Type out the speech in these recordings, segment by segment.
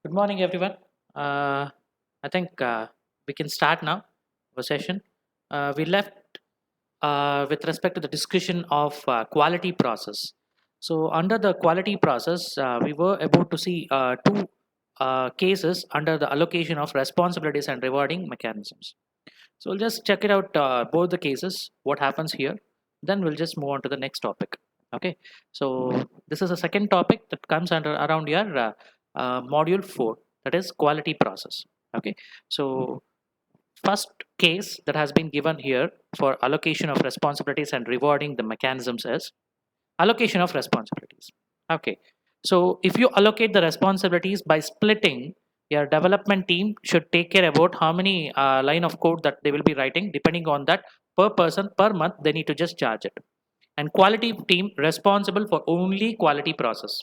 Good morning, everyone. I think we can start now our session. We left with respect to the discussion of quality process. So, under the quality process, we were about to see two cases under the allocation of responsibilities and rewarding mechanisms. So, we'll just check it out both the cases, what happens here. Then we'll just move on to the next topic. Okay. So, this is a second topic that comes under around your module 4, that is quality process. Okay. So, first case that has been given here for allocation of responsibilities and rewarding the mechanisms is allocation of responsibilities. Okay. So if you allocate the responsibilities by splitting, your development team should take care about how many line of code that they will be writing. Depending on that, per person per month they need to just charge it. And quality team responsible for only quality process,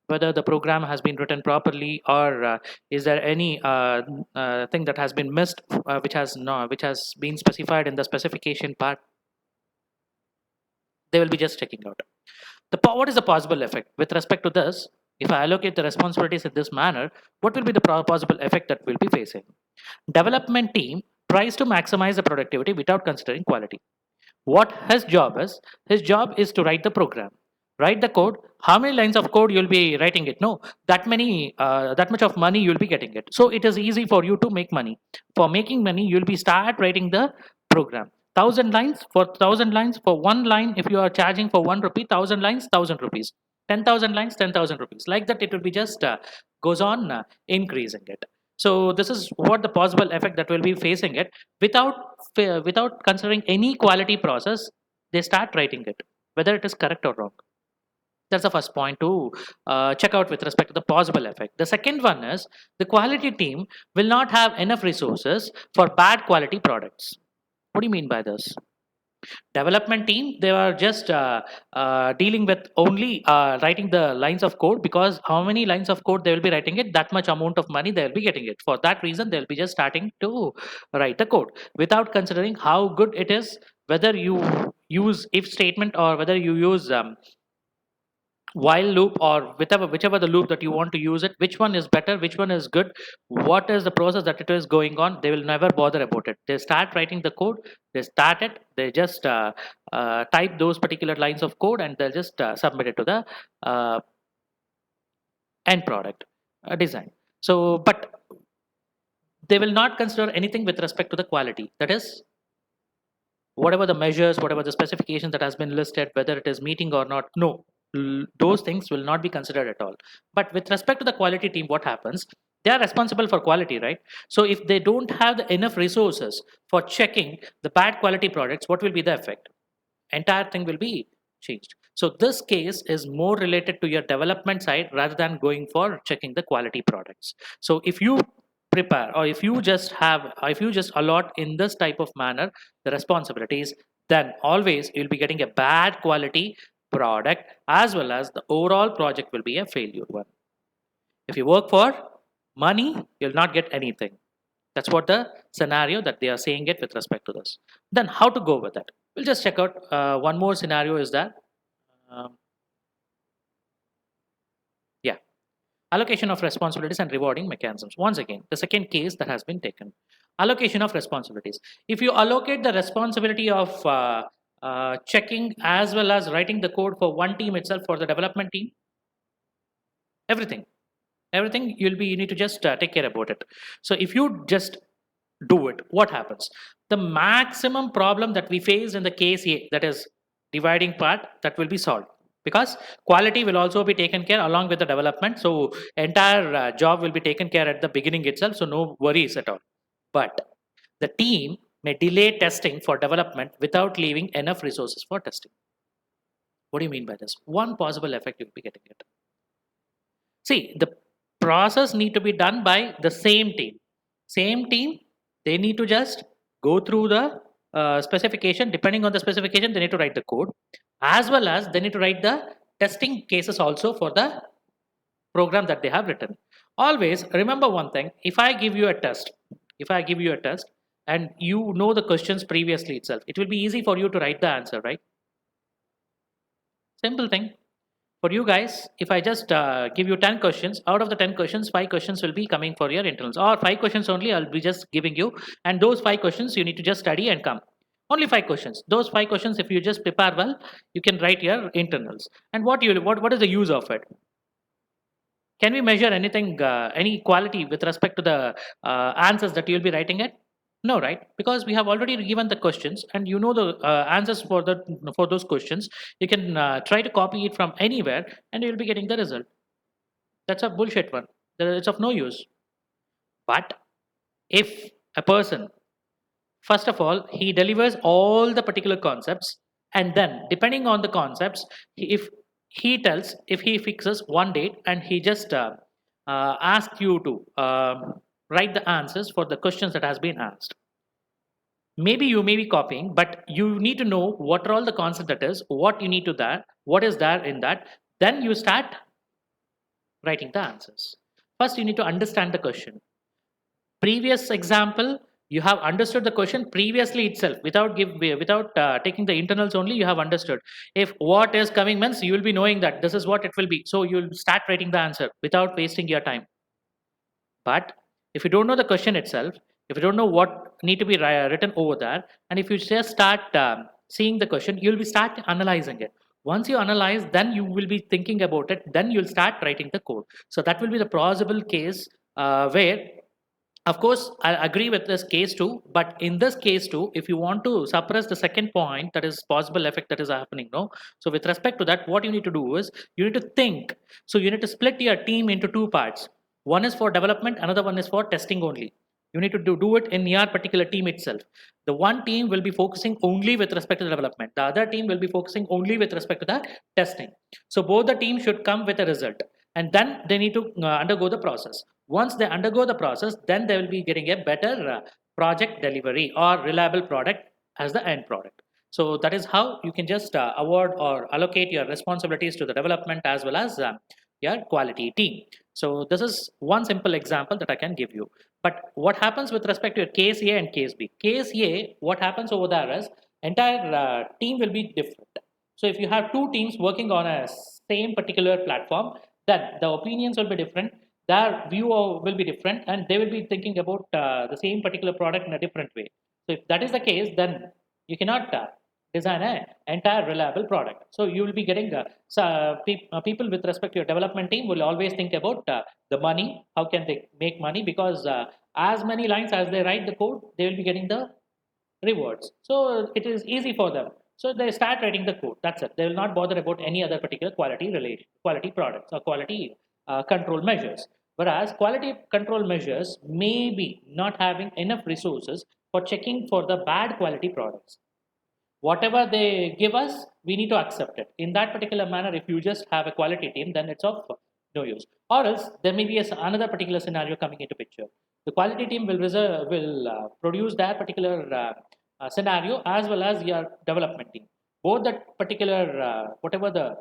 whether the program has been written properly, or is there any thing that has been missed, which has been specified in the specification part. They will be just checking out what is the possible effect with respect to this. If I allocate the responsibilities in this manner, what will be the possible effect that we'll be facing? Development team tries to maximize the productivity without considering quality. What his job is to write the program, write the code. How many lines of code you'll be writing it? No, that much of money you'll be getting it. So it is easy for you to make money. For making money, you'll be start writing the program. 1,000 lines, for 1,000 lines, for one line, if you are charging for 1 rupee, 1,000 lines, 1,000 rupees. 10,000 lines, 10,000 rupees. Like that, it will be just goes on increasing it. So this is what the possible effect that will be facing it. Without without considering any quality process, they start writing it, whether it is correct or wrong. That's the first point to check out with respect to the possible effect. The second one is the quality team will not have enough resources for bad quality products. What do you mean by this? Development team, they are just dealing with only writing the lines of code, because how many lines of code they will be writing it, that much amount of money they will be getting it. For that reason, they'll be just starting to write the code without considering how good it is, whether you use if statement or whether you use while loop, or whichever the loop that you want to use it, which one is better, which one is good, what is the process that it is going on. They will never bother about it. They start writing the code, they start it, they just type those particular lines of code, and they'll just submit it to the uh, end product design. So but they will not consider anything with respect to the quality, that is whatever the measures, whatever the specification that has been listed, whether it is meeting or not. No, those things will not be considered at all. But with respect to the quality team, what happens? They are responsible for quality, right? So if they don't have enough resources for checking the bad quality products, what will be the effect? Entire thing will be changed. So this case is more related to your development side rather than going for checking the quality products. So if you prepare, or if you just allot in this type of manner the responsibilities, then always you'll be getting a bad quality product, as well as the overall project will be a failure one. If you work for money, you'll not get anything. That's what the scenario that they are saying it with respect to this. Then how to go with it? We'll just check out one more scenario is that, um, yeah, allocation of responsibilities and rewarding mechanisms. Once again, the second case that has been taken. Allocation of responsibilities. If you allocate the responsibility of checking as well as writing the code for one team itself, for the development team, everything, you need to just take care about it. So if you just do it, what happens? The maximum problem that we face in the case A, that is dividing part, that will be solved, because quality will also be taken care along with the development. So entire job will be taken care at the beginning itself, so no worries at all. But the team may delay testing for development without leaving enough resources for testing. What do you mean by this? One possible effect you'll be getting it. See, the process need to be done by the same team. Same team, they need to just go through the specification. Depending on the specification, they need to write the code, as well as they need to write the testing cases also for the program that they have written. Always remember one thing: if I give you a test, and you know the questions previously itself, it will be easy for you to write the answer, right? Simple thing. For you guys, if I just give you 10 questions, out of the 10 questions, 5 questions will be coming for your internals, or 5 questions only I'll be just giving you, and those 5 questions you need to just study and come. Only 5 questions. Those 5 questions, if you just prepare well, you can write your internals. And what is the use of it? Can we measure anything, any quality with respect to the answers that you'll be writing it? No, right? Because we have already given the questions, and you know the answers for those questions. You can try to copy it from anywhere, and you'll be getting the result. That's a bullshit one. It's of no use. But if a person, first of all, he delivers all the particular concepts, and then depending on the concepts, if he tells, if he fixes one date and he just asks you to write the answers for the questions that has been asked, maybe you may be copying, but you need to know what are all the concept that is, what you need to that, what is there in that, then you start writing the answers. First you need to understand the question. Previous example, you have understood the question previously itself without taking the internals only. You have understood if what is coming means you will be knowing that this is what it will be, so you'll start writing the answer without wasting your time. But if you don't know the question itself, if you don't know what need to be written over there, and if you just start seeing the question, you'll be start analyzing it. Once you analyze, then you will be thinking about it, then you'll start writing the code. So that will be the plausible case where, of course, I agree with this case too, but in this case too, if you want to suppress the second point, that is possible effect that is happening, no? So with respect to that, what you need to do is you need to think. So you need to split your team into two parts. One is for development, another one is for testing only. You need to do it in your particular team itself. The one team will be focusing only with respect to the development. The other team will be focusing only with respect to the testing. So both the teams should come with a result, and then they need to undergo the process. Once they undergo the process, then they will be getting a better project delivery or reliable product as the end product. So that is how you can just award or allocate your responsibilities to the development as well as your quality team. So this is one simple example that I can give you. But what happens with respect to your case A and case B? Case A, what happens over there is entire team will be different. So if you have two teams working on a same particular platform, then the opinions will be different, their view will be different, and they will be thinking about the same particular product in a different way. So if that is the case, then you cannot design an entire reliable product. So you will be getting people with respect to your development team will always think about the money, how can they make money, because as many lines as they write the code, they will be getting the rewards. So it is easy for them. So they start writing the code. That's it. They will not bother about any other particular quality products or quality control measures. Whereas quality control measures may be not having enough resources for checking for the bad quality products. Whatever they give us, we need to accept it. In that particular manner, if you just have a quality team, then it's of no use. Or else there may be another particular scenario coming into picture. The quality team will produce that particular scenario as well as your development team. Both that particular whatever the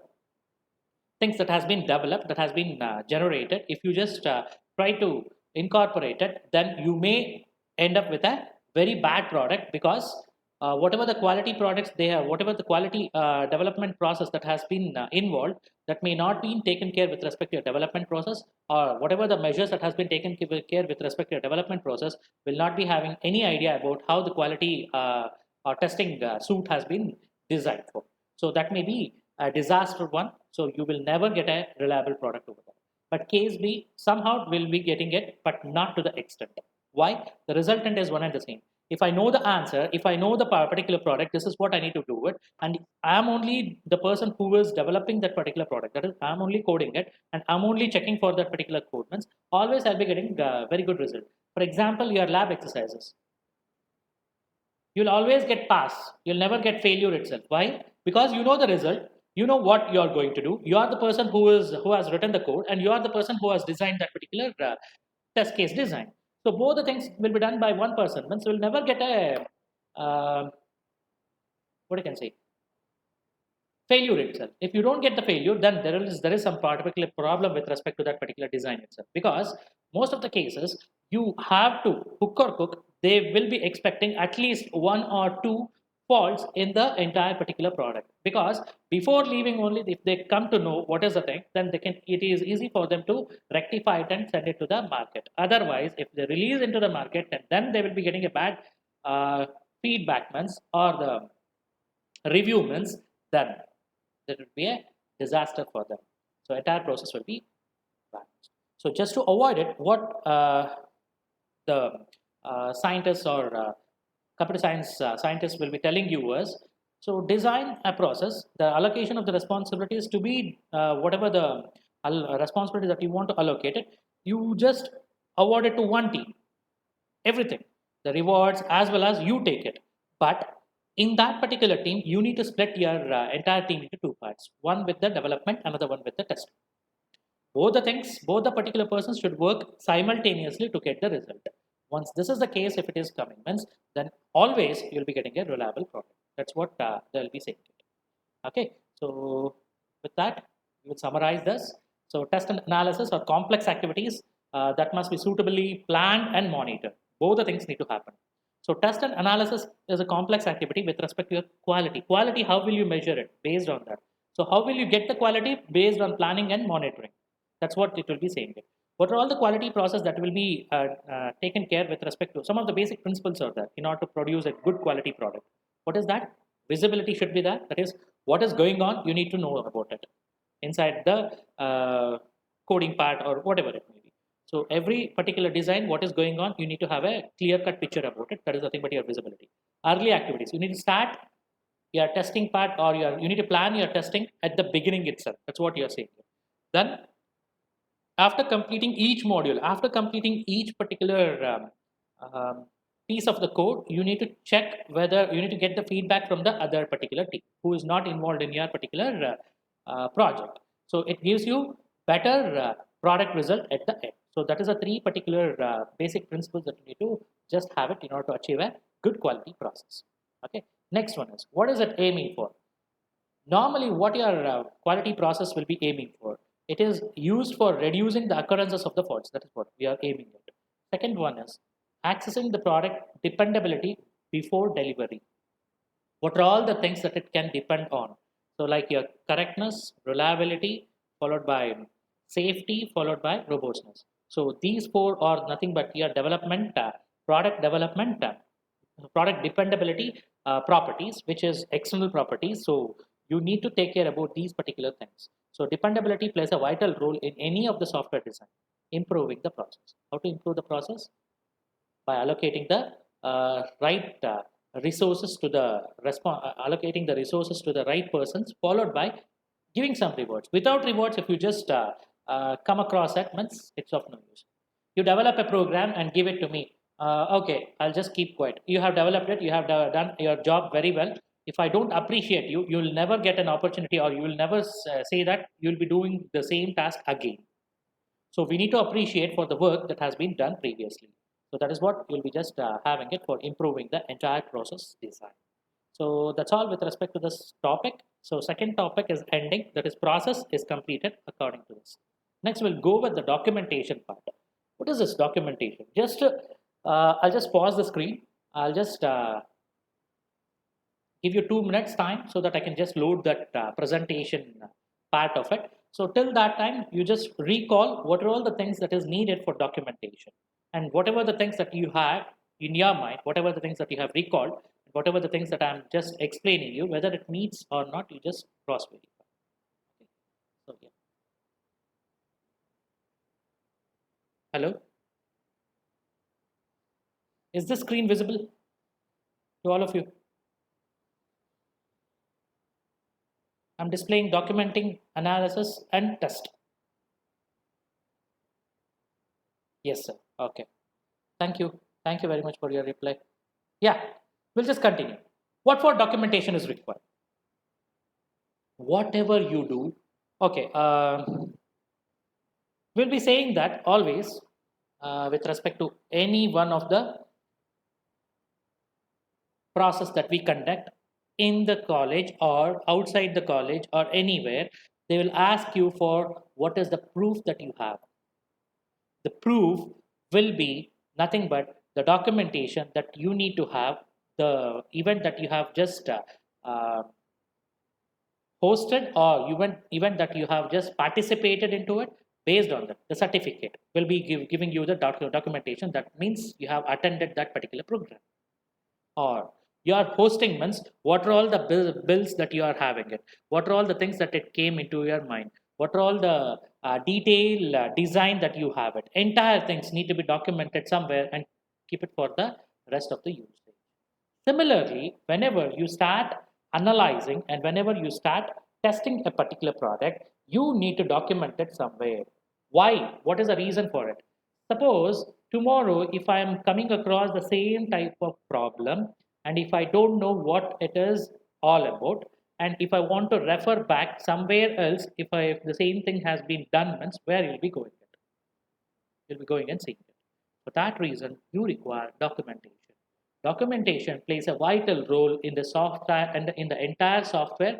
things that has been developed, that has been generated, if you just try to incorporate it, then you may end up with a very bad product, because whatever the quality products they have, whatever the quality development process that has been involved, that may not be taken care with respect to your development process, or whatever the measures that has been taken care with respect to your development process will not be having any idea about how the quality or testing suite has been designed for. So that may be a disaster one. So you will never get a reliable product over there. But case B, somehow will be getting it, but not to the extent. Why? The resultant is one and the same. If I know the answer, if I know the particular product, this is what I need to do it, and I'm only the person who is developing that particular product. That is, I'm only coding it, and I'm only checking for that particular code. Means always I'll be getting very good result. For example, your lab exercises, you'll always get pass. You'll never get failure itself. Why? Because you know the result. You know what you are going to do. You are the person who has written the code, and you are the person who has designed that particular test case design. So both the things will be done by one person. Means we'll never get a what I can say, failure itself. If you don't get the failure, then there is some particular problem with respect to that particular design itself. Because most of the cases you have to hook or cook, they will be expecting at least one or two faults in the entire particular product, because before leaving, only if they come to know what is the thing, then they can, it is easy for them to rectify it and send it to the market. Otherwise, if they release into the market, and then they will be getting a bad feedback means, or the review means, then there will be a disaster for them. So entire process will be vanished. So just to avoid it, what the scientists or computer science scientists will be telling you was, so design a process, the allocation of the responsibilities to be whatever the responsibility that you want to allocate it, you just award it to one team, everything, the rewards as well as you take it. But in that particular team, you need to split your entire team into two parts, one with the development, another one with the testing. Both the things, both the particular persons should work simultaneously to get the result. Once this is the case, if it is coming, means then always you'll be getting a reliable product. That's what they'll be saying. Okay, so with that, we will summarize this. So test and analysis are complex activities that must be suitably planned and monitored. Both the things need to happen. So test and analysis is a complex activity with respect to your quality. Quality, how will you measure it? Based on that. So how will you get the quality? Based on planning and monitoring. That's what it will be saying. What are all the quality process that will be taken care with respect to? Some of the basic principles are there in order to produce a good quality product. What is that? Visibility should be there. That is, what is going on, you need to know about it inside the coding part or whatever it may be. So every particular design, what is going on, you need to have a clear-cut picture about it. That is nothing but your visibility. Early activities, you need to start your testing part, or you need to plan your testing at the beginning itself. That's what you're saying. Then after completing each module, after completing each particular piece of the code, you need to check whether you need to get the feedback from the other particular team who is not involved in your particular project. So it gives you better product result at the end. So that is the three particular basic principles that you need to just have it in order to achieve a good quality process. Okay. Next one is, what is it aiming for? Normally, what your quality process will be aiming for? It is used for reducing the occurrences of the faults. That is what we are aiming at. Second one is accessing the product dependability before delivery. What are all the things that it can depend on? So like your correctness, reliability, followed by safety, followed by robustness. So these four are nothing but your development, product development, product dependability properties, which is external properties. So you need to take care about these particular things. So dependability plays a vital role in any of the software design, improving the process. How to improve the process? By allocating the right resources to the allocating the resources to the right persons, followed by giving some rewards. Without rewards, if you just come across that, means it's of no use. You develop a program and give it to me. Okay, I'll just keep quiet. You have developed it, you have done your job very well. If I don't appreciate you, you'll never get an opportunity, or you will never say that you'll be doing the same task again. So we need to appreciate for the work that has been done previously. So that is what you'll be just having it for improving the entire process design. So that's all with respect to this topic. So second topic is ending, that is process is completed according to this. Next we'll go with the documentation part. What is this documentation? Just I'll just pause the screen. I'll just give you 2 minutes time so that I can just load that presentation part of it. So till that time, you just recall what are all the things that is needed for documentation, and whatever the things that you have in your mind, whatever the things that you have recalled, whatever the things that I'm just explaining you, whether it meets or not, you just cross verify. Okay. So yeah. Hello. Is the screen visible to all of you? I'm displaying documenting, analysis, and test. Yes, sir. Okay. Thank you. Thank you very much for your reply. Yeah, we'll just continue. What for documentation is required? Whatever you do, okay. We'll be saying that always with respect to any one of the process that we conduct in the college or outside the college or anywhere, they will ask you for what is the proof that you have. The proof will be nothing but the documentation that you need to have the event that you have just uh, hosted, or event that you have just participated into it. Based on that, the certificate will be giving you the documentation that means you have attended that particular program. Or you are hosting means what are all the bills that you are having it, what are all the things that it came into your mind, what are all the detail design that you have it, entire things need to be documented somewhere and keep it for the rest of the usage. Similarly, whenever you start analyzing and whenever you start testing a particular product, you need to document it somewhere. Why? What is the reason for it? Suppose tomorrow, if I am coming across the same type of problem, and if I don't know what it is all about, and if I want to refer back somewhere else, if the same thing has been done, means where you'll be going? You'll be going and seeing it. For that reason, you require documentation. Documentation plays a vital role in the software and in the entire software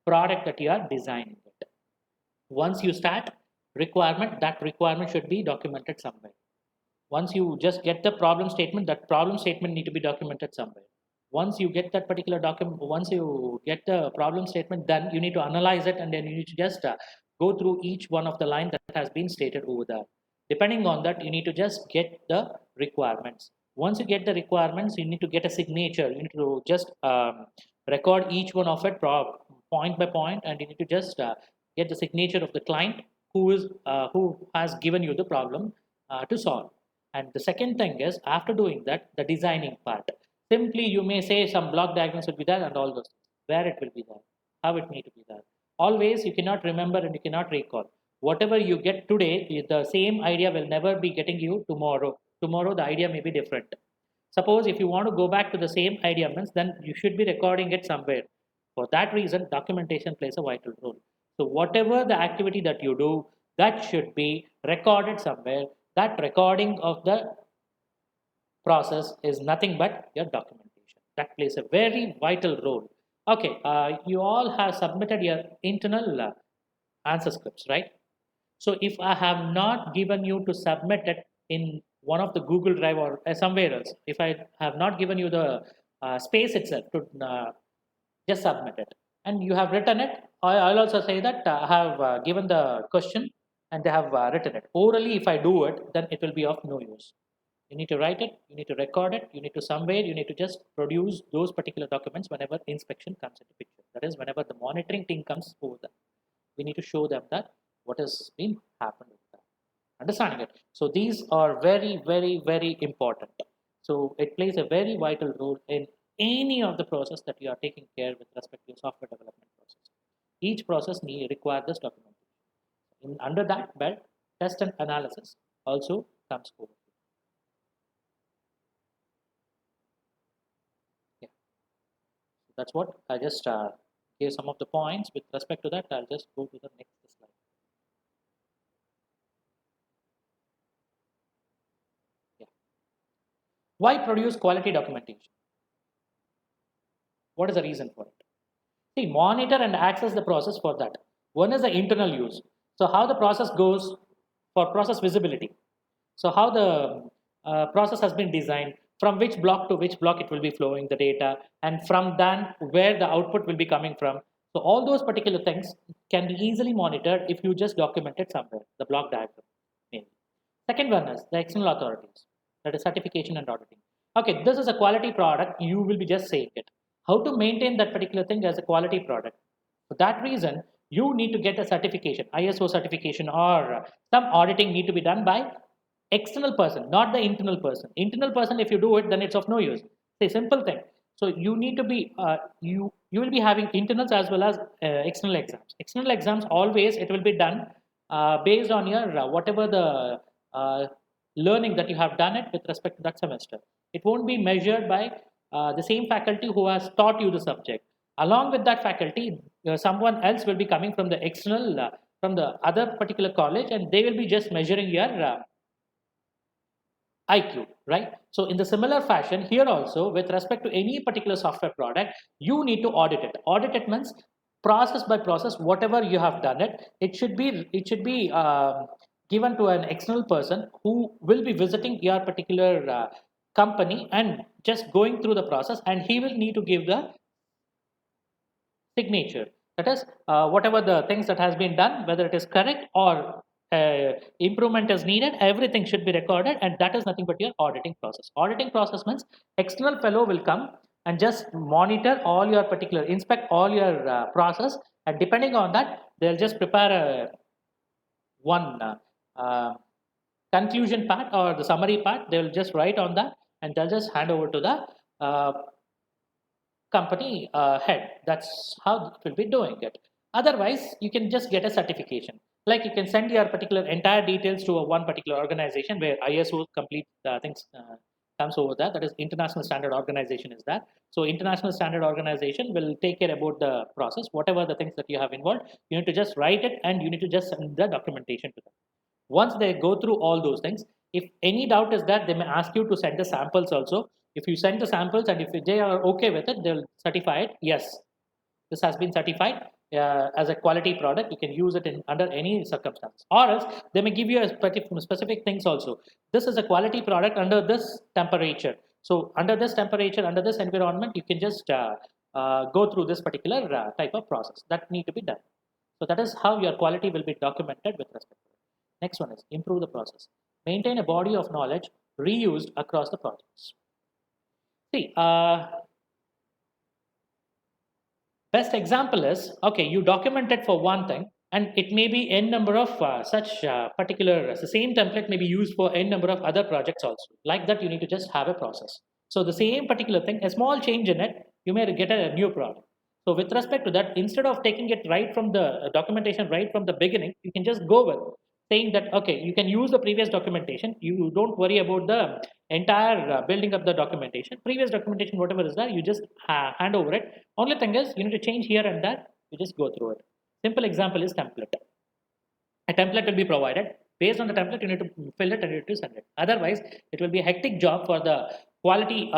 product that you are designing it. Once you start requirement, that requirement should be documented somewhere. Once you just get the problem statement, that problem statement need to be documented somewhere. Once you get that particular document, once you get the problem statement, then you need to analyze it, and then you need to just go through each one of the line that has been stated over there. Depending on that, you need to just get the requirements. Once you get the requirements, you need to get a signature. You need to just record each one of it point by point, and you need to just get the signature of the client who has given you the problem to solve. And the second thing is, after doing that, the designing part. Simply, you may say some block diagrams will be there and all those things. Where it will be there, how it need to be there. Always, you cannot remember and you cannot recall. Whatever you get today, the same idea will never be getting you tomorrow. Tomorrow, the idea may be different. Suppose if you want to go back to the same idea, means then you should be recording it somewhere. For that reason, documentation plays a vital role. So whatever the activity that you do, that should be recorded somewhere. That recording of the process is nothing but your documentation. That plays a very vital role. Okay, you all have submitted your internal answer scripts, right? So if I have not given you to submit it in one of the Google Drive or somewhere else, if I have not given you the space itself to just submit it, and you have written it, I'll also say that I have given the question and they have written it. Orally, if I do it, then it will be of no use. You need to write it, you need to record it, you need to somewhere, you need to just produce those particular documents whenever inspection comes into picture. That is, whenever the monitoring team comes over them, we need to show them that what has been happened with that. Understanding it. So these are very, very, very important. So it plays a very vital role in any of the process that you are taking care with respect to your software development process. Each process require this documentation. Under that belt, test and analysis also comes over. Yeah, that's what I just gave some of the points. With respect to that, I'll just go to the next slide. Yeah. Why produce quality documentation? What is the reason for it? See, monitor and access the process for that. One is the internal use. So how the process goes for process visibility. So how the process has been designed, from which block to which block it will be flowing the data, and from then where the output will be coming from. So all those particular things can be easily monitored if you just document it somewhere, the block diagram mainly. Second one is the external authorities, that is certification and auditing. Okay, this is a quality product, you will be just saying it. How to maintain that particular thing as a quality product? For that reason, you need to get a certification, ISO certification, or some auditing need to be done by external person, not the internal person. Internal person, if you do it, then it's of no use. It's a simple thing. So you need to be you will be having internals as well as external exams. External exams, always it will be done based on your whatever the learning that you have done it with respect to that semester. It won't be measured by the same faculty who has taught you the subject. Along with that faculty, someone else will be coming from the external from the other particular college, and they will be just measuring your IQ, right? So in the similar fashion, here also, with respect to any particular software product, you need to audit it. Audit it means process by process, whatever you have done it, it should be given to an external person who will be visiting your particular company and just going through the process, and he will need to give the signature. That is, whatever the things that has been done, whether it is correct or improvement is needed, everything should be recorded, and that is nothing but your auditing process. Auditing process means external fellow will come and just monitor all your particular, inspect all your process, and depending on that, they'll just prepare a one conclusion part or the summary part. They'll just write on that, and they'll just hand over to the company head. That's how it will be doing it. Otherwise, you can just get a certification. Like you can send your particular entire details to a one particular organization where ISO complete things comes over there. That is International Standard Organization is that. So International Standard Organization will take care about the process. Whatever the things that you have involved, you need to just write it and you need to just send the documentation to them. Once they go through all those things, if any doubt is that, they may ask you to send the samples also. If you send the samples and if they are okay with it, they'll certify it. Yes, this has been certified as a quality product. You can use it in under any circumstance. Or else they may give you a specific things also. This is a quality product under this temperature. So under this temperature, under this environment, you can just go through this particular type of process that need to be done. So that is how your quality will be documented with respect to it. Next one is improve the process. Maintain a body of knowledge reused across the projects. See, best example is, okay, you documented for one thing, and it may be n number of such particular, the same template may be used for n number of other projects also. Like that, you need to just have a process. So the same particular thing, a small change in it, you may get a new product. So with respect to that, instead of taking it right from the documentation right from the beginning, you can just go with saying that, okay, you can use the previous documentation. You don't worry about the entire building up the documentation. Previous documentation, whatever is there, you just hand over it. Only thing is, you need to change here and there. You just go through it. Simple example is template. A template will be provided. Based on the template, you need to fill it and you need to send it. Otherwise, it will be a hectic job for the quality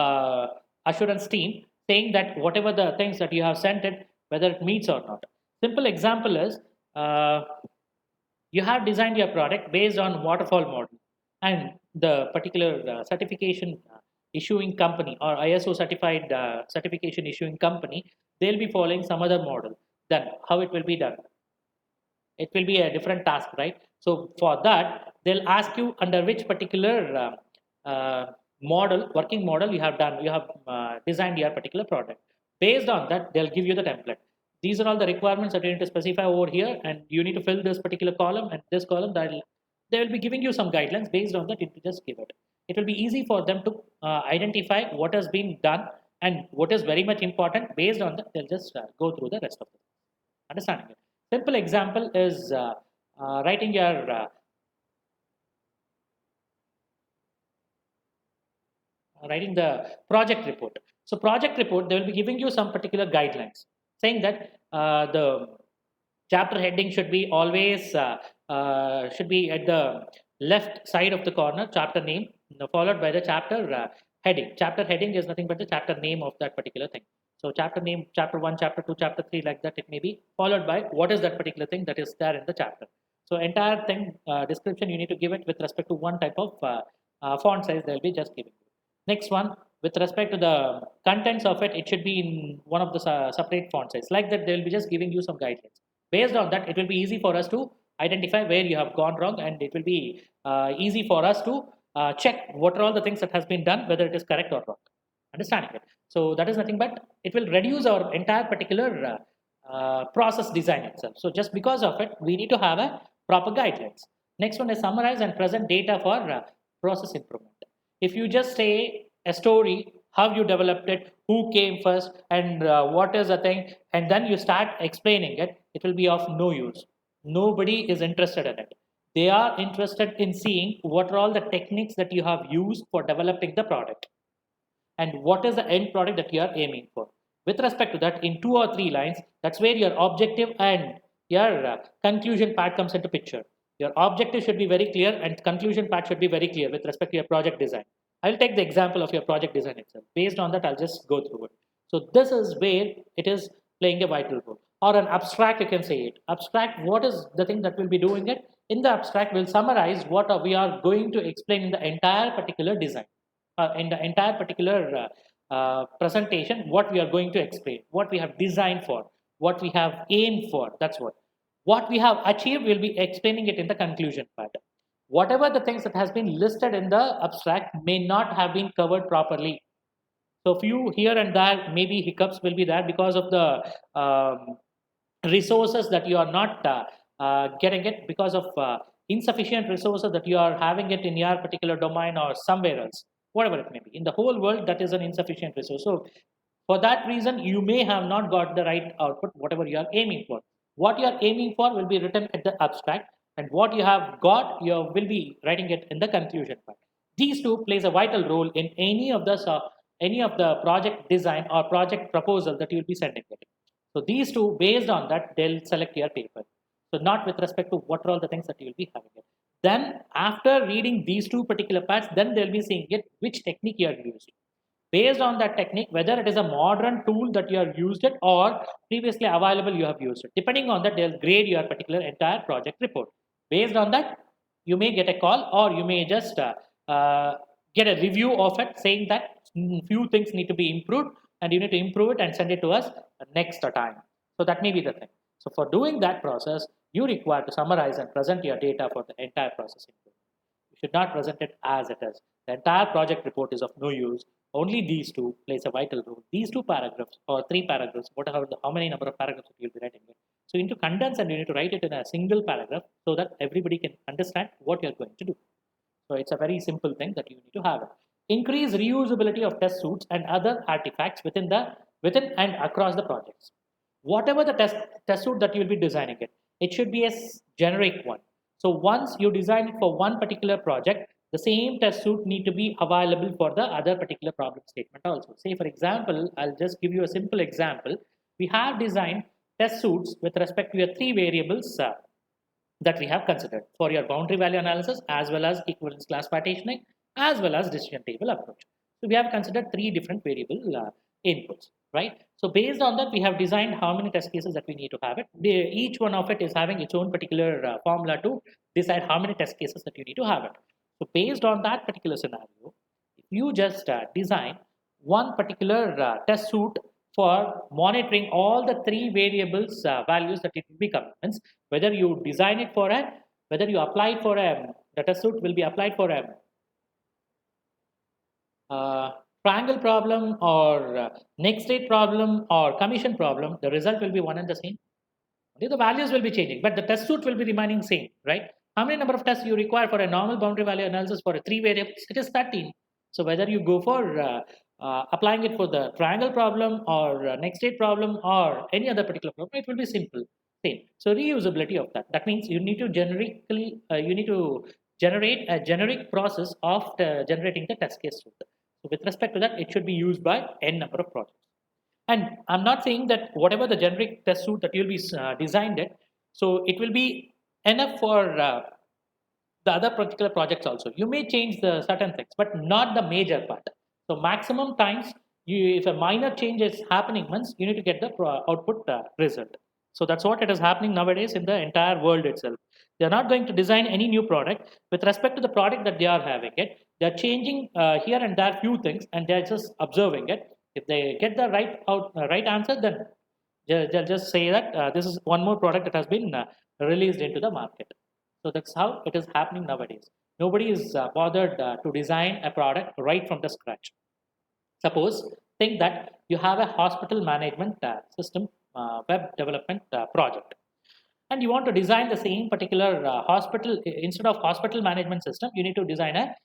assurance team, saying that whatever the things that you have sent it, whether it meets or not. Simple example is, you have designed your product based on waterfall model, and the particular certification issuing company or ISO certified certification issuing company, they'll be following some other model. Then how it will be done? It will be a different task, right? So for that, they'll ask you under which particular model, working model you have done, you have designed your particular product. Based on that, they'll give you the template. These are all the requirements that you need to specify over here, and you need to fill this particular column and this column. That they will be giving you some guidelines. Based on that, you just give it. It will be easy for them to identify what has been done and what is very much important. Based on that, they'll just go through the rest of it. Understanding it. Simple example is writing your writing the project report. So project report, they will be giving you some particular guidelines, saying that the chapter heading should be always should be at the left side of the corner, chapter name, followed by the chapter heading. Chapter heading is nothing but the chapter name of that particular thing. So chapter name, chapter 1, chapter 2, chapter 3, like that it may be, followed by what is that particular thing that is there in the chapter. So entire thing description, you need to give it with respect to one type of font size they'll be just giving. Next one, with respect to the contents of it, it should be in one of the separate font size. Like that, they'll be just giving you some guidelines. Based on that, it will be easy for us to identify where you have gone wrong, and it will be easy for us to check what are all the things that has been done, whether it is correct or wrong. Understanding it. So that is nothing but it will reduce our entire particular process design itself. So just because of it, we need to have a proper guidelines. Next one is summarize and present data for process improvement. If you just say a story, how you developed it, who came first, and what is the thing, and then you start explaining it, it will be of no use. Nobody is interested in it. They are interested in seeing what are all the techniques that you have used for developing the product, and what is the end product that you are aiming for. With respect to that, in 2 or 3 lines, that's where your objective and your conclusion part comes into picture. Your objective should be very clear and conclusion part should be very clear with respect to your project design. I'll take the example of your project design itself. Based on that, I'll just go through it. So this is where it is playing a vital role. Or an abstract, you can say it. Abstract, what is the thing that will be doing it? In the abstract, we'll summarize what we are going to explain in the entire particular design. in the entire particular presentation, what we are going to explain, what we have designed for, what we have aimed for. That's what we have achieved. We'll be explaining it in the conclusion part. Whatever the things that has been listed in the abstract may not have been covered properly. So few here and there, maybe hiccups will be there because of the resources that you are not getting it, because of insufficient resources that you are having it in your particular domain or somewhere else, whatever it may be. In the whole world, that is an insufficient resource. So for that reason, you may have not got the right output, whatever you are aiming for. What you are aiming for will be written at the abstract, and what you have got, you will be writing it in the conclusion part. These two plays a vital role in any of the project design or project proposal that you will be sending it. So these two, based on that, they'll select your paper. So not with respect to what are all the things that you will be having it. Then after reading these two particular parts, then they'll be seeing it which technique you are using. Based on that technique, whether it is a modern tool that you have used it or previously available you have used it. Depending on that, they'll grade your particular entire project report. Based on that, you may get a call, or you may just get a review of it saying that few things need to be improved and you need to improve it and send it to us next time. So that may be the thing. So for doing that process, you require to summarize and present your data for the entire process. You should not present it as it is. The entire project report is of no use. Only these two plays a vital role. These two paragraphs or three paragraphs, whatever how many number of paragraphs you'll be writing it. So you need to condense and you need to write it in a single paragraph so that everybody can understand what you're going to do. So it's a very simple thing that you need to have it. Increase reusability of test suits and other artifacts within and across the projects. Whatever the test suit that you'll be designing it should be a generic one. So once you design it for one particular project, the same test suit need to be available for the other particular problem statement also. Say for example, I'll just give you a simple example. We have designed test suits with respect to your three variables that we have considered for your boundary value analysis, as well as equivalence class partitioning, as well as decision table approach. So we have considered three different variable inputs, right? So based on that, we have designed how many test cases that we need to have it. Each one of it is having its own particular formula to decide how many test cases that you need to have it. So based on that particular scenario, if you just design one particular test suit for monitoring all the three variables values that it will be coming, whether you design it for a, whether you apply it for a, the test suit will be applied for a triangle problem or next state problem or commission problem, the result will be one and the same. Only the values will be changing, but the test suit will be remaining same, right? How many number of tests you require for a normal boundary value analysis for a three variables? It is 13. So whether you go for applying it for the triangle problem or next state problem or any other particular problem, it will be simple, same. So reusability of that. That means you need to generically, you need to generate a generic process of generating the test case suit. So with respect to that, it should be used by n number of projects. And I'm not saying that whatever the generic test suit that you'll be designed it, so it will be enough for the other particular projects also. You may change the certain things, but not the major part. So maximum times, if a minor change is happening, once you need to get the output result. So that's what it is happening nowadays in the entire world itself. They're not going to design any new product with respect to the product that they are having it. They're changing here and there few things, and they're just observing it. If they get the right answer, then they'll just say that this is one more product that has been released into the market. So that's how it is happening nowadays. Nobody is bothered to design a product right from the scratch. Suppose, think that you have a hospital management system web development project, and you want to design the same particular hospital. Instead of hospital management system, you need to design a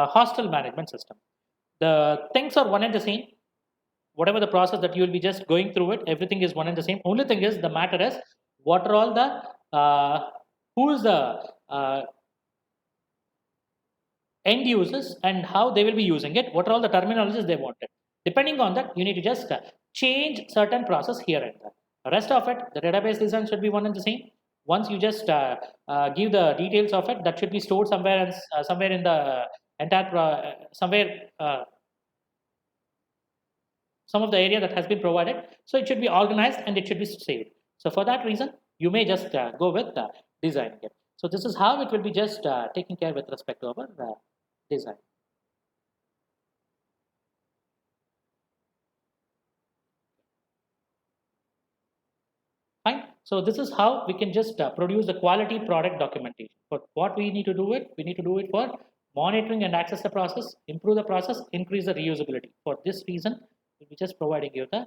hostel management system. The things are one and the same. Whatever the process that you will be just going through it, everything is one and the same. Only thing is, the matter is what are all the who is the end users and how they will be using it, what are all the terminologies they wanted. Depending on that, you need to just change certain process here and there. The rest of it, the database design should be one and the same. Once you just give the details of it, that should be stored somewhere and somewhere in the entire some of the area that has been provided. So it should be organized and it should be saved. So for that reason, you may just go with designing it. So this is how it will be just taken care with respect to our design. So this is how we can just produce the quality product documentation. But what we need to do it, we need to do it for monitoring and access the process, improve the process, increase the reusability. For this reason, we'll be just providing you the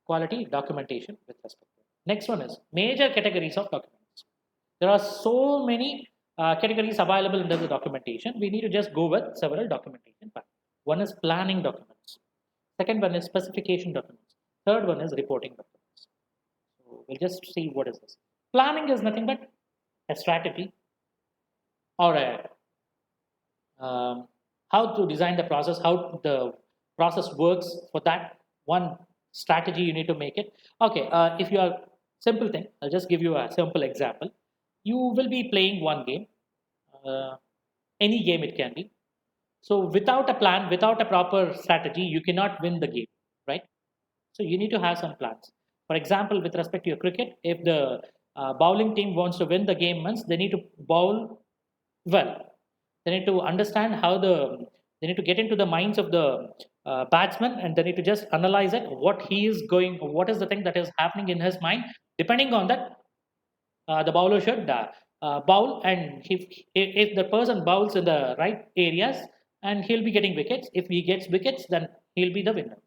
quality documentation with respect to it. Next one is major categories of documents. There are so many categories available under the documentation. We need to just go with several documentation types. One is planning documents. Second one is specification documents. Third one is reporting documents. So we'll just see what is this. Planning is nothing but a strategy or a how to design the process, how the process works. For that one strategy, you need to make it. Okay, if you are simple thing, I'll just give you a simple example. You will be playing one game, any game it can be. So without a plan, without a proper strategy, you cannot win the game, right? So you need to have some plans. For example, with respect to your cricket, if the bowling team wants to win the game, means they need to bowl well. They need to understand how they need to get into the minds of the batsman, and they need to just analyze it, what he is going, what is the thing that is happening in his mind. Depending on that, the bowler should bowl, and if the person bowls in the right areas, and he'll be getting wickets. If he gets wickets, then he'll be the winner.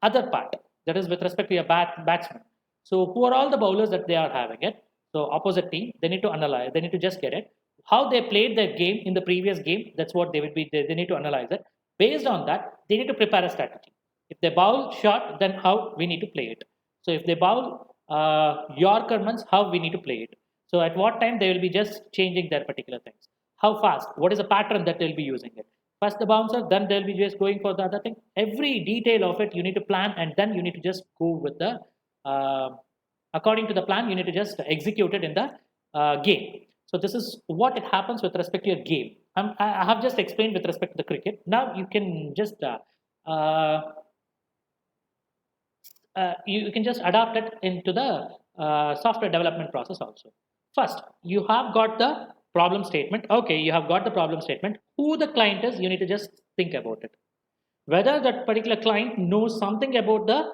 Other part, that is with respect to your batsman. So who are all the bowlers that they are having it? So opposite team, they need to analyze, they need to just get it. How they played their game in the previous game, that's what they need to analyze it. Based on that, they need to prepare a strategy. If they bowl short, then how we need to play it. So if they bowl Yorker, means how we need to play it. So at what time they will be just changing their particular things. How fast? What is the pattern that they'll be using it? First the bouncer, then they'll be just going for the other thing. Every detail of it you need to plan, and then you need to just go with the according to the plan. You need to just execute it in the game. So this is what it happens with respect to your game. I have just explained with respect to the cricket. Now you can just you can just adapt it into the software development process also. First, you have got the problem statement. Okay, you have got the problem statement. Who the client is, you need to just think about it. Whether that particular client knows something about the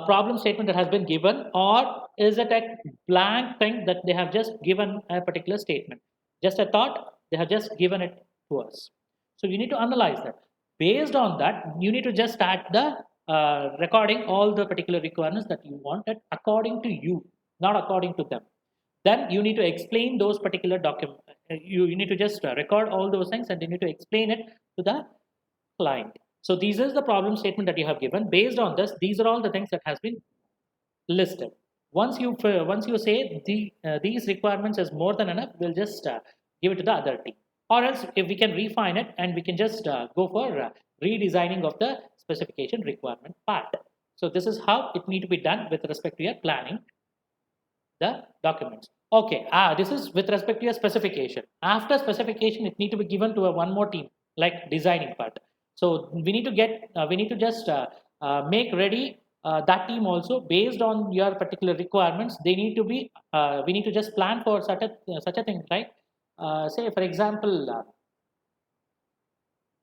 problem statement that has been given, or is it a blank thing that they have just given a particular statement. Just a thought, they have just given it to us. So you need to analyze that. Based on that, you need to just start the recording all the particular requirements that you wanted according to you, not according to them. Then you need to explain those particular documents. You need to just record all those things, and you need to explain it to the client. So this is the problem statement that you have given. Based on this, these are all the things that has been listed. Once you say these requirements is more than enough, we'll just give it to the other team. Or else, if we can refine it, and we can just go for redesigning of the specification requirement part. So this is how it need to be done with respect to your planning the documents. Okay, this is with respect to your specification. After specification, it need to be given to a one more team, like designing part. So we need to get, we need to just make ready that team also based on your particular requirements. They need to be, we need to just plan for such a thing, right? Say for example,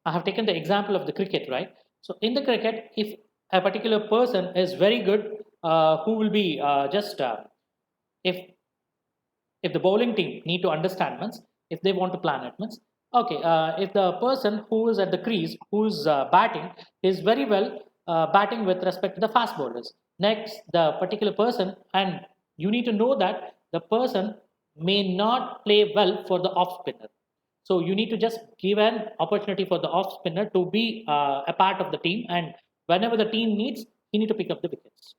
I have taken the example of the cricket, right? So in the cricket, if a particular person is very good, who will be just if the bowling team need to understand, means if they want to plan it, means okay, if the person who is at the crease, who's batting, is very well batting with respect to the fast bowlers. Next, the particular person, and you need to know that the person may not play well for the off spinner. So you need to just give an opportunity for the off spinner to be a part of the team, and whenever the team needs, he need to pick up the wickets.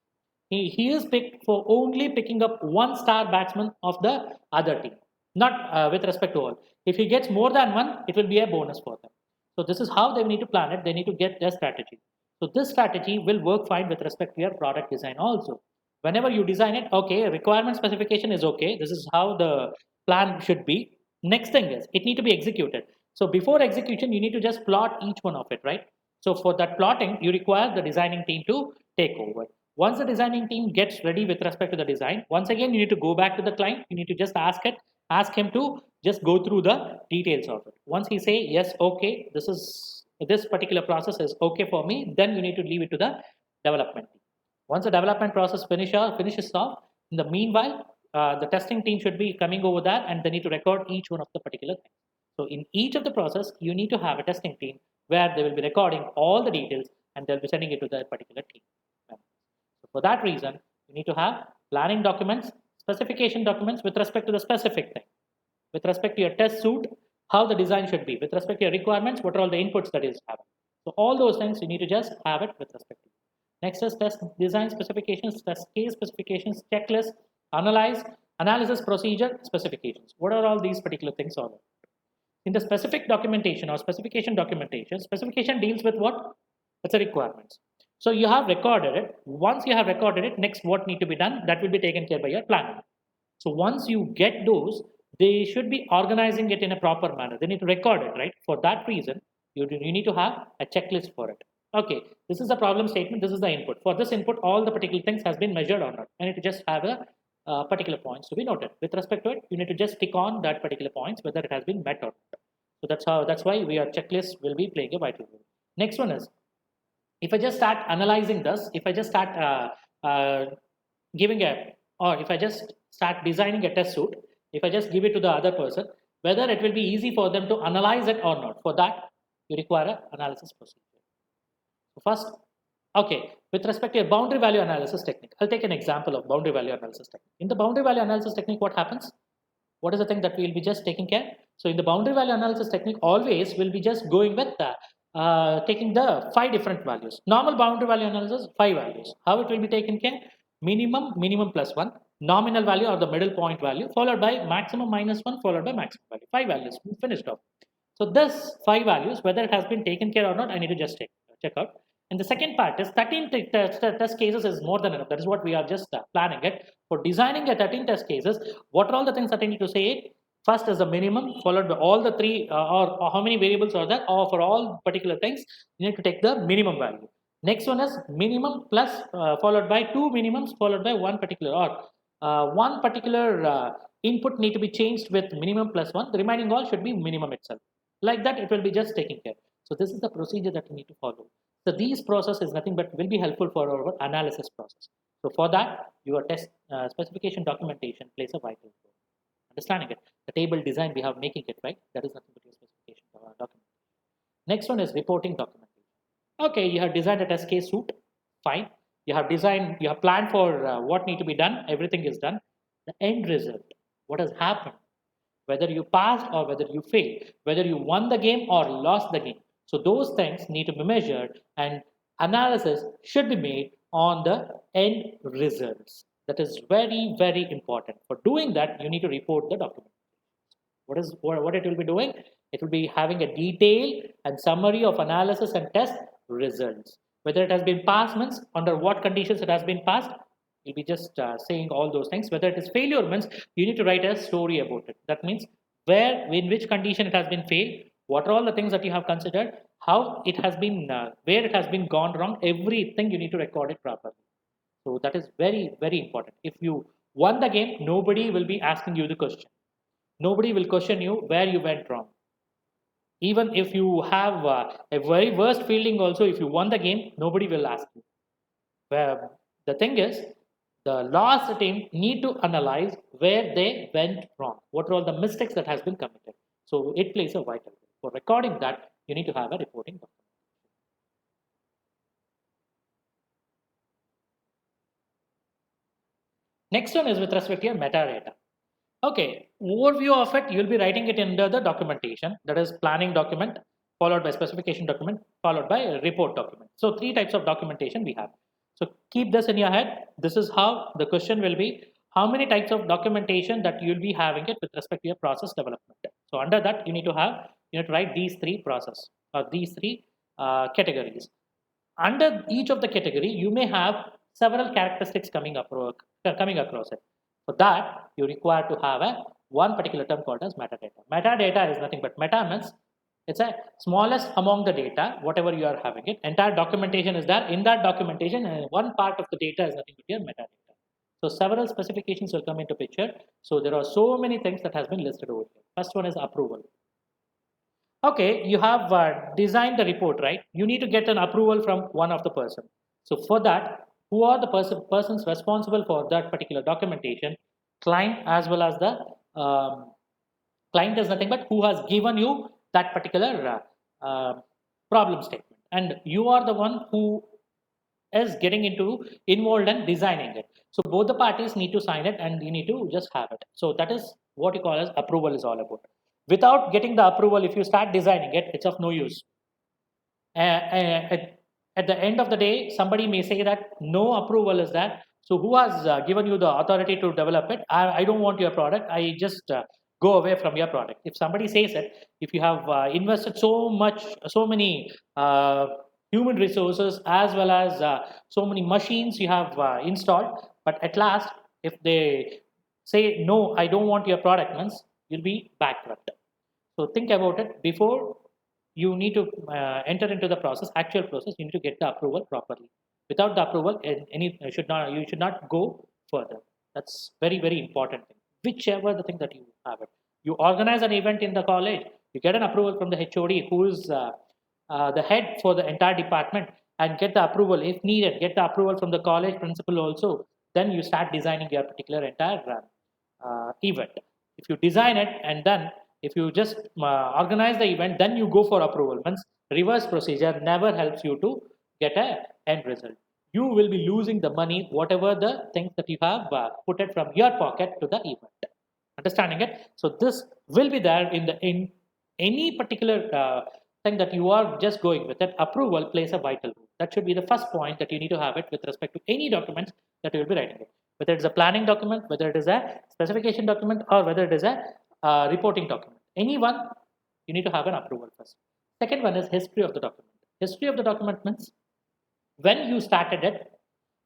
He is picked for only picking up one star batsman of the other team, not with respect to all. If he gets more than one, it will be a bonus for them. So this is how they need to plan it. They need to get their strategy. So this strategy will work fine with respect to your product design also. Whenever you design it, okay, requirement specification is okay. This is how the plan should be. Next thing is, it need to be executed. So before execution, you need to just plot each one of it, right? So for that plotting, you require the designing team to take over. Once the designing team gets ready with respect to the design, once again, you need to go back to the client. You need to just ask him to just go through the details of it. Once he say, yes, okay, this particular process is okay for me, then you need to leave it to the development team. Once the development process finishes off, in the meanwhile, the testing team should be coming over that and they need to record each one of the particular things. So in each of the process, you need to have a testing team where they will be recording all the details and they'll be sending it to that particular team. So for that reason, you need to have planning documents, specification documents with respect to the specific thing. With respect to your test suite, how the design should be. With respect to your requirements, what are all the inputs that is having. So all those things you need to just have it with respect to. Next is test design specifications, test case specifications, checklist, analysis procedure specifications. What are all these particular things all about? In the specific documentation or specification documentation, specification deals with what? It's a requirements. So you have recorded it. Once you have recorded it, next what need to be done, that will be taken care by your planning. So once you get those, they should be organizing it in a proper manner. They need to record it, right? For that reason, you need to have a checklist for it. Okay, this is the problem statement, this is the input. For this input, all the particular things has been measured or not. I need to just have a particular points to be noted. With respect to it, you need to just tick on that particular points whether it has been met or not. So that's why our checklist will be playing a vital role. Next one is, if I just start analyzing this, if I just start if I just start designing a test suite, if I just give it to the other person, whether it will be easy for them to analyze it or not. For that, you require an analysis procedure. So first, okay, with respect to a boundary value analysis technique, I'll take an example of boundary value analysis technique. In the boundary value analysis technique, what happens? What is the thing that we will be just taking care? So in the boundary value analysis technique, always will be just going with taking the 5 different values. Normal boundary value analysis, 5 values. How it will be taken care? Minimum plus 1, nominal value or the middle point value, followed by maximum minus 1, followed by maximum value. 5 values, finished off. So this 5 values, whether it has been taken care or not, I need to just check out. And the second part is 13 test cases is more than enough. That is what we are just planning it. For designing a 13 test cases, what are all the things that I need to say? First is the minimum, followed by all the 3 or how many variables are there, or for all particular things, you need to take the minimum value. Next one is minimum plus followed by 2 minimums, followed by one particular or one particular input need to be changed with minimum plus 1. The remaining all should be minimum itself. Like that, it will be just taken care. So this is the procedure that we need to follow. So these process is nothing but will be helpful for our analysis process. So for that, your test specification documentation plays a vital role. Understanding it, the table design we have making it, right? That is nothing but your specification documentation. Next one is reporting documentation. Okay, you have designed a test case suite, fine. You have planned for what need to be done, everything is done. The end result, what has happened, whether you passed or whether you failed, whether you won the game or lost the game. So those things need to be measured and analysis should be made on the end results. That is very, very important. For doing that, you need to report the document. What it will be doing? It will be having a detail and summary of analysis and test results. Whether it has been passed means under what conditions it has been passed, you'll be just saying all those things. Whether it is failure means you need to write a story about it. That means in which condition it has been failed, what are all the things that you have considered, how it has been, where it has been gone wrong, everything you need to record it properly. So that is very, very important. If you won the game, nobody will be asking you the question. Nobody will question you where you went wrong. Even if you have a very worst fielding also, if you won the game, nobody will ask you. Where the thing is, the lost team need to analyze where they went wrong. What are all the mistakes that has been committed. So it plays a vital role. For recording that, you need to have a reporting document. Next one is with respect to your metadata. Okay, overview of it, you'll be writing it under the documentation, that is planning document, followed by specification document, followed by a report document. So 3 types of documentation we have. So keep this in your head. This is how the question will be, how many types of documentation that you'll be having it with respect to your process development. So under that, you need to write these 3 process or these 3 categories. Under each of the category, you may have several characteristics coming across it. For that, you require to have one particular term called as metadata. Metadata is nothing but meta means it's a smallest among the data, whatever you are having it. Entire documentation is there. In that documentation, one part of the data is nothing but your metadata. So several specifications will come into picture. So there are so many things that has been listed over here. First one is approval. Okay, you have designed the report, right? You need to get an approval from one of the person. So for that, who are the persons responsible for that particular documentation. Client as well as the client is nothing but who has given you that particular problem statement, and you are the one who is getting into involved and designing it. So both the parties need to sign it and you need to just have it. So that is what you call as approval is all about. Without getting the approval, if you start designing it, it's of no use. At the end of the day, somebody may say that no approval is that. So who has given you the authority to develop it? I don't want your product. I just go away from your product. If somebody says it, if you have invested so many human resources as well as so many machines you have installed, but at last, if they say no, I don't want your product, means you'll be bankrupt. So think about it before you need to enter into the process, actual process. You need to get the approval properly. Without the approval, you should not go further. That's very important thing. Whichever the thing that you have it, you organize an event in the college, you get an approval from the HOD, who is the head for the entire department, and get the approval if needed. Get the approval from the college principal also. Then you start designing your particular entire event. If you design it and then if you just organize the event, then you go for approval. Means reverse procedure never helps you to get a end result. You will be losing the money, whatever the things that you have put it from your pocket to the event. Understanding it? So this will be there in any particular thing that you are just going with it. Approval plays a vital role. That should be the first point that you need to have it with respect to any documents that you will be writing it. Whether it's a planning document, whether it is a specification document, or whether it is a reporting document. Any one, you need to have an approval first. Second one is history of the document. History of the document means when you started it,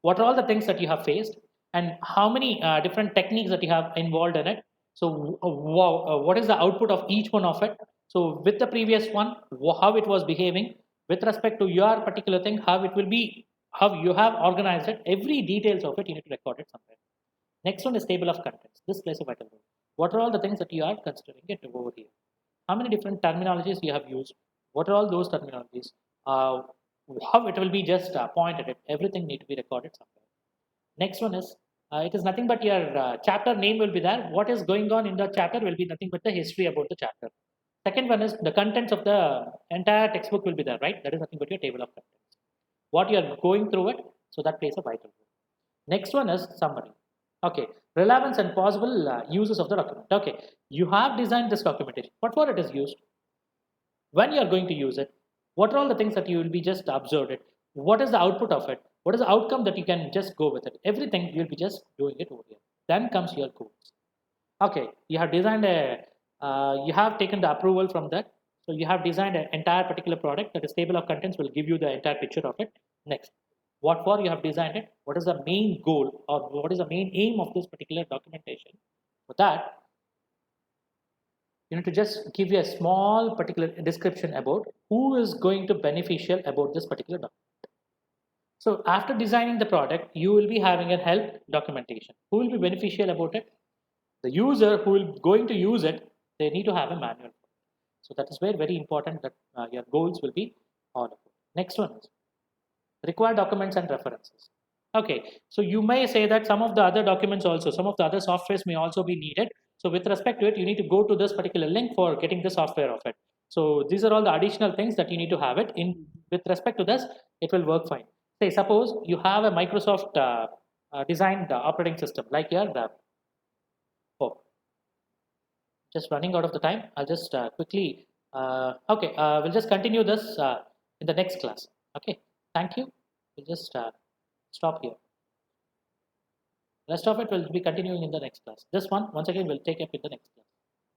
what are all the things that you have faced, and how many different techniques that you have involved in it. So, what is the output of each one of it? So, with the previous one, how it was behaving with respect to your particular thing, how it will be, how you have organized it, every details of it, you need to record it somewhere. Next one is table of contents. This plays a vital role. What are all the things that you are considering it over here? How many different terminologies you have used? What are all those terminologies? How it will be just pointed at? Everything need to be recorded somewhere. Next one is it is nothing but your chapter name will be there. What is going on in the chapter will be nothing but the history about the chapter. Second one is the contents of the entire textbook will be there, right? That is nothing but your table of contents. What you are going through it, so that plays a vital role. Next one is summary. Okay, relevance and possible uses of the document. Okay, you have designed this documentation. What for it is used? When you are going to use it? What are all the things that you will be just observed it? What is the output of it? What is the outcome that you can just go with it? Everything you'll be just doing it over here. Then comes your goals. Okay, you have designed you have taken the approval from that. So you have designed an entire particular product. That is table of contents will give you the entire picture of it. Next, what for you have designed it? What is the main goal or what is the main aim of this particular documentation? For that, you need to just give you a small particular description about who is going to beneficial about this particular document. So after designing the product, you will be having a help documentation. Who will be beneficial about it? The user who will going to use it, they need to have a manual. So that is very important that your goals will be all about. Next one is required documents and references. Okay, so you may say that some of the other documents also, some of the other softwares may also be needed. So with respect to it, you need to go to this particular link for getting the software of it. So these are all the additional things that you need to have it in. With respect to this, it will work fine. Say suppose you have a Microsoft designed operating system like your oh, just running out of the time. I'll just quickly okay, we'll just continue this in the next class. Okay, thank you. We'll just stop here. Rest of it will be continuing in the next class. This one, once again, we'll take up in the next class.